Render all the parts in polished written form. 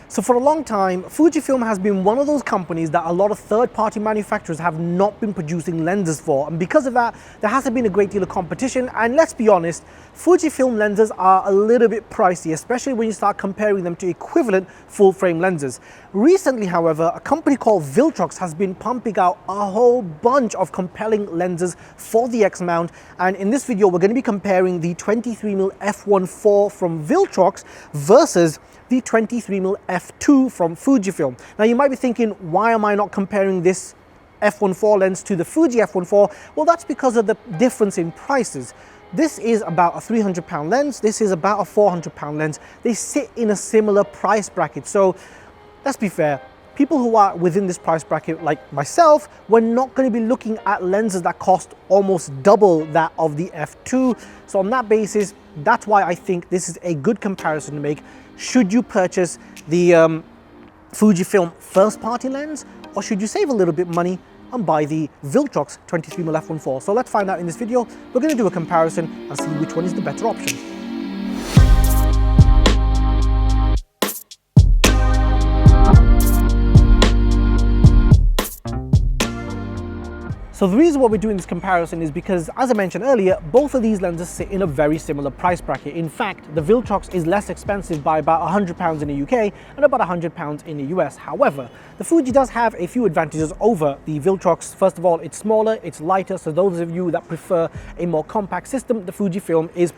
So for a long time, Fujifilm has been one of those companies that a lot of third-party manufacturers have not been producing lenses for, and because of that, there hasn't been a great deal of competition. And let's be honest, Fujifilm lenses are a little bit pricey, especially when you start comparing them to equivalent full-frame lenses. Recently, however, a company called Viltrox has been pumping out a whole bunch of compelling lenses for the X mount, and in this video we're going to be comparing the 23mm f1.4 from Viltrox versus the 23mm f2 from Fujifilm. Now you might be thinking, why am I not comparing this f1.4 lens to the Fuji f1.4? Well, that's because of the difference in prices. This is about a £300 lens, this is about a £400 lens. They sit in a similar price bracket. So let's be fair, people who are within this price bracket, like myself, we're not going to be looking at lenses that cost almost double that of the f2. So on that basis, that's why I think this is a good comparison to make. Should you purchase the Fujifilm first party lens, or should you save a little bit money and buy the Viltrox 23mm f1.4? So let's find out in this video. We're going to do a comparison and see which one is the better option. So the reason why we're doing this comparison is because, as I mentioned earlier, both of these lenses sit in a very similar price bracket. In fact, the Viltrox is less expensive by about £100 in the UK and about £100 in the US. However, the Fuji does have a few advantages over the Viltrox. First of all, it's smaller, it's lighter, so those of you that prefer a more compact system, the Fujifilm is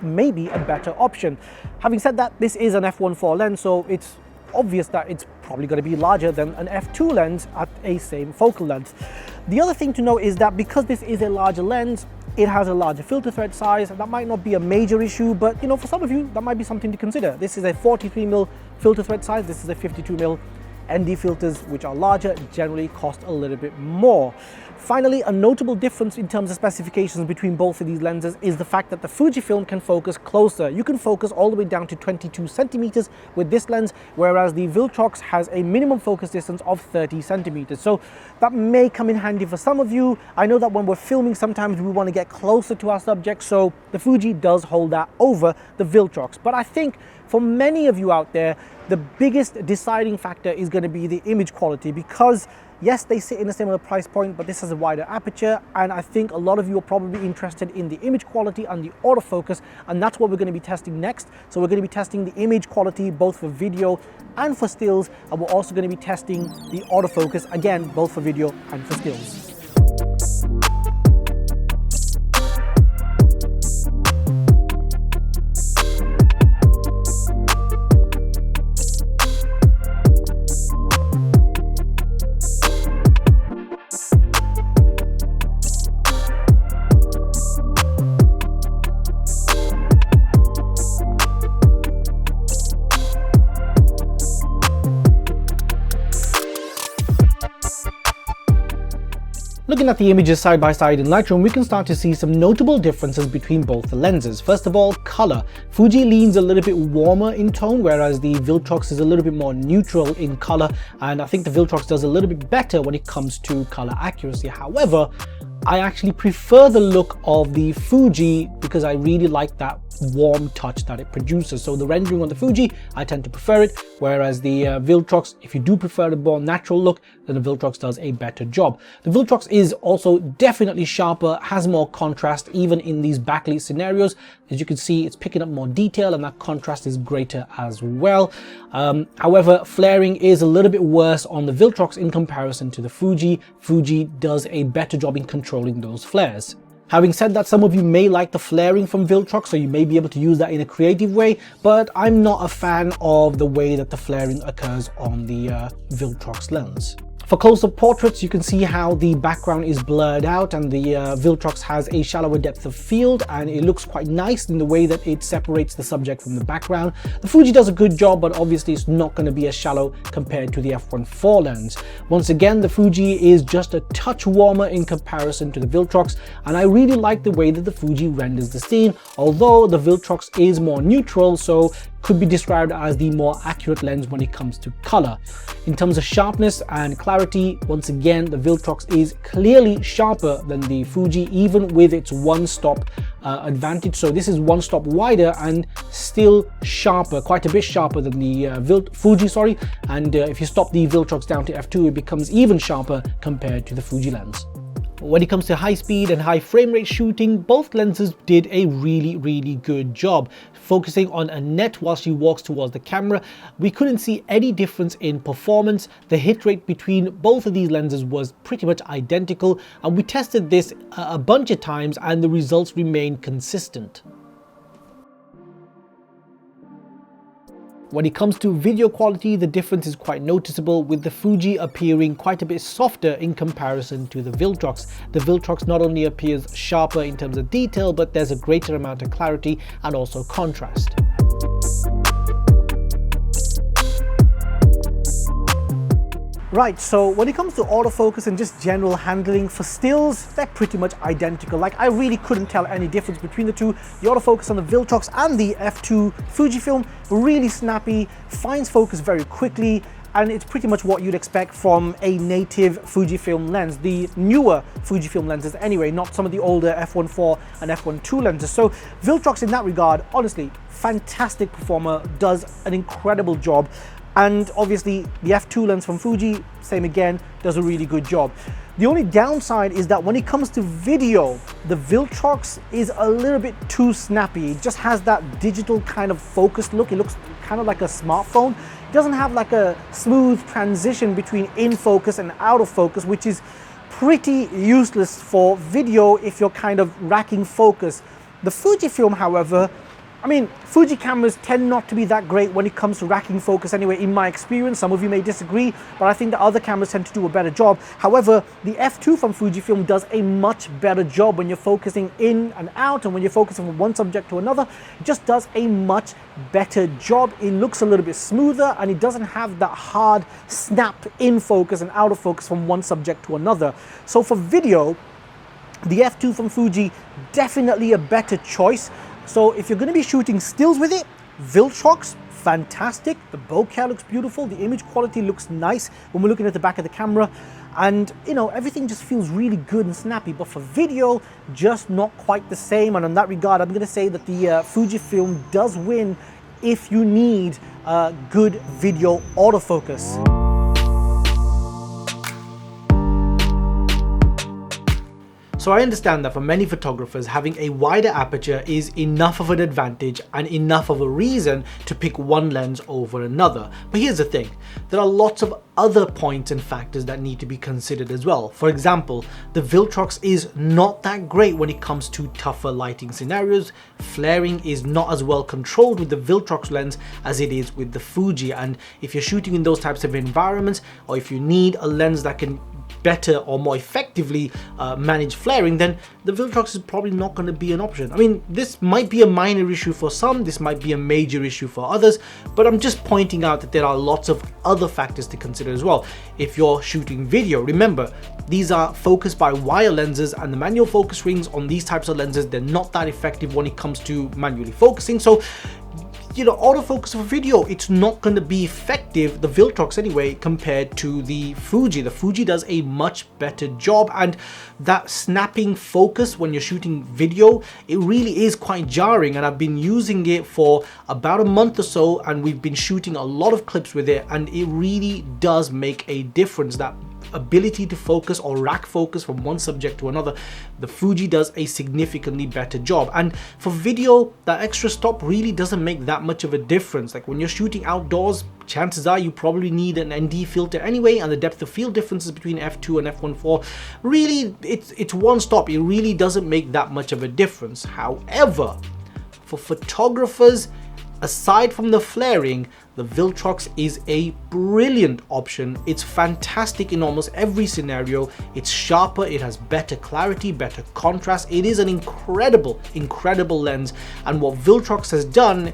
maybe a better option. Having said that, this is an f1.4 lens, so it's obvious that it's probably going to be larger than an f2 lens at a same focal length. The other thing to note is that because this is a larger lens, it has a larger filter thread size, and that might not be a major issue, but for some of you that might be something to consider. This is a 43mm filter thread size, this is a 52mm. ND filters, which are larger, generally cost a little bit more. Finally, a notable difference in terms of specifications between both of these lenses is the fact that the Fujifilm can focus closer. You can focus all the way down to 22 centimeters with this lens, whereas the Viltrox has a minimum focus distance of 30 centimeters. So that may come in handy for some of you. I know that when we're filming, sometimes we want to get closer to our subject, so the Fuji does hold that over the Viltrox. But I think for many of you out there, the biggest deciding factor is going to be the image quality, because yes, they sit in a similar price point, but this has a wider aperture, and I think a lot of you are probably interested in the image quality and the autofocus, and that's what we're going to be testing next. So we're going to be testing the image quality both for video and for stills, and we're also going to be testing the autofocus, again, both for video and for stills. Looking at the images side by side in Lightroom, we can start to see some notable differences between both the lenses. First of all, color. Fuji leans a little bit warmer in tone, whereas the Viltrox is a little bit more neutral in color, and I think the Viltrox does a little bit better when it comes to color accuracy. However, I actually prefer the look of the Fuji because I really like that warm touch that it produces. So the rendering on the Fuji, I tend to prefer it, whereas the Viltrox, if you do prefer the more natural look, then the Viltrox does a better job. The Viltrox is also definitely sharper, has more contrast, even in these backlit scenarios. As you can see, it's picking up more detail, and that contrast is greater as well. However, flaring is a little bit worse on the Viltrox in comparison to the Fuji. Fuji does a better job in controlling those flares. Having said that, some of you may like the flaring from Viltrox, so you may be able to use that in a creative way, but I'm not a fan of the way that the flaring occurs on the Viltrox lens. For close-up portraits, you can see how the background is blurred out, and the Viltrox has a shallower depth of field, and it looks quite nice in the way that it separates the subject from the background. The Fuji does a good job, but obviously it's not going to be as shallow compared to the f1.4 lens. Once again, the Fuji is just a touch warmer in comparison to the Viltrox, and I really like the way that the Fuji renders the scene, although the Viltrox is more neutral, so could be described as the more accurate lens when it comes to color. In terms of sharpness and clarity, once again, the Viltrox is clearly sharper than the Fuji, even with its one-stop advantage. So this is one stop wider and still sharper, quite a bit sharper than the Fuji, sorry. And if you stop the Viltrox down to f2, it becomes even sharper compared to the Fuji lens. When it comes to high speed and high frame rate shooting, both lenses did a really good job. Focusing on Annette while she walks towards the camera, we couldn't see any difference in performance. The hit rate between both of these lenses was pretty much identical, and we tested this a bunch of times and the results remained consistent. When it comes to video quality, the difference is quite noticeable, with the Fuji appearing quite a bit softer in comparison to the Viltrox. The Viltrox not only appears sharper in terms of detail, but there's a greater amount of clarity and also contrast. Right, so when it comes to autofocus and just general handling for stills, they're pretty much identical. Like, I really couldn't tell any difference between the two. The autofocus on the Viltrox and the f2 Fujifilm, really snappy, finds focus very quickly, and it's pretty much what you'd expect from a native Fujifilm lens. The newer Fujifilm lenses anyway, not some of the older f1.4 and f1.2 lenses. So Viltrox in that regard, honestly, fantastic performer, does an incredible job. And obviously the f2 lens from Fuji, same again, does a really good job. The only downside is that when it comes to video, the Viltrox is a little bit too snappy. It just has that digital kind of focused look. It looks kind of like a smartphone. It doesn't have like a smooth transition between in focus and out of focus, which is pretty useless for video if you're kind of racking focus. The Fujifilm, however, I mean, Fuji cameras tend not to be that great when it comes to racking focus anyway, in my experience. Some of you may disagree, but I think the other cameras tend to do a better job. However, the f2 from Fujifilm does a much better job when you're focusing in and out, and when you're focusing from one subject to another. It just does a much better job. It looks a little bit smoother, and it doesn't have that hard snap in focus and out of focus from one subject to another. So for video, the f2 from Fuji, definitely a better choice. So if you're going to be shooting stills with it, Viltrox, fantastic. The bokeh looks beautiful. The image quality looks nice when we're looking at the back of the camera. And, you know, everything just feels really good and snappy. But for video, just not quite the same. And in that regard, I'm going to say that the Fujifilm does win if you need good video autofocus. So I understand that for many photographers, having a wider aperture is enough of an advantage and enough of a reason to pick one lens over another. But here's the thing, there are lots of other points and factors that need to be considered as well. For example, the Viltrox is not that great when it comes to tougher lighting scenarios. Flaring is not as well controlled with the Viltrox lens as it is with the Fuji. And if you're shooting in those types of environments, or if you need a lens that can better or more effectively manage flaring, then the Viltrox is probably not going to be an option. I mean, this might be a minor issue for some, this might be a major issue for others, but I'm just pointing out that there are lots of other factors to consider as well. If you're shooting video, remember, these are focused by wire lenses, and the manual focus rings on these types of lenses, they're not that effective when it comes to manually focusing. So, you know, autofocus for video, it's not going to be effective, the Viltrox anyway, compared to the Fuji. The Fuji does a much better job, and that snapping focus when you're shooting video, it really is quite jarring. And I've been using it for about a month or so, and we've been shooting a lot of clips with it, and it really does make a difference. That ability to focus or rack focus from one subject to another, the Fuji does a significantly better job. And for video, that extra stop really doesn't make that much of a difference. Like when you're shooting outdoors, chances are you probably need an ND filter anyway, and the depth of field differences between f2 and f1.4, really it's one stop. It really doesn't make that much of a difference. However, for photographers, aside from the flaring, the Viltrox is a brilliant option. It's fantastic in almost every scenario. It's sharper, it has better clarity, better contrast. It is an incredible lens, and what Viltrox has done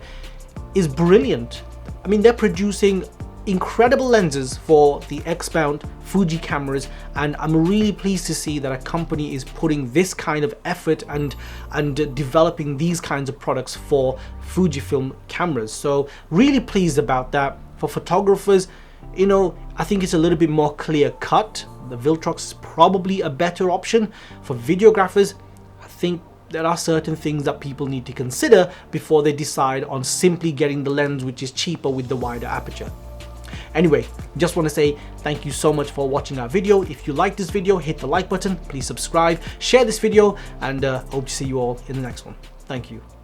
is brilliant. I mean, they're producing incredible lenses for the X-mount Fuji cameras, and I'm really pleased to see that a company is putting this kind of effort and developing these kinds of products for Fujifilm cameras. So really pleased about that. For photographers, you know, I think it's a little bit more clear cut. The Viltrox is probably a better option. For videographers, I think there are certain things that people need to consider before they decide on simply getting the lens which is cheaper with the wider aperture. Anyway, just want to say thank you so much for watching our video. If you like this video, hit the like button, please subscribe, share this video, and hope to see you all in the next one. Thank you.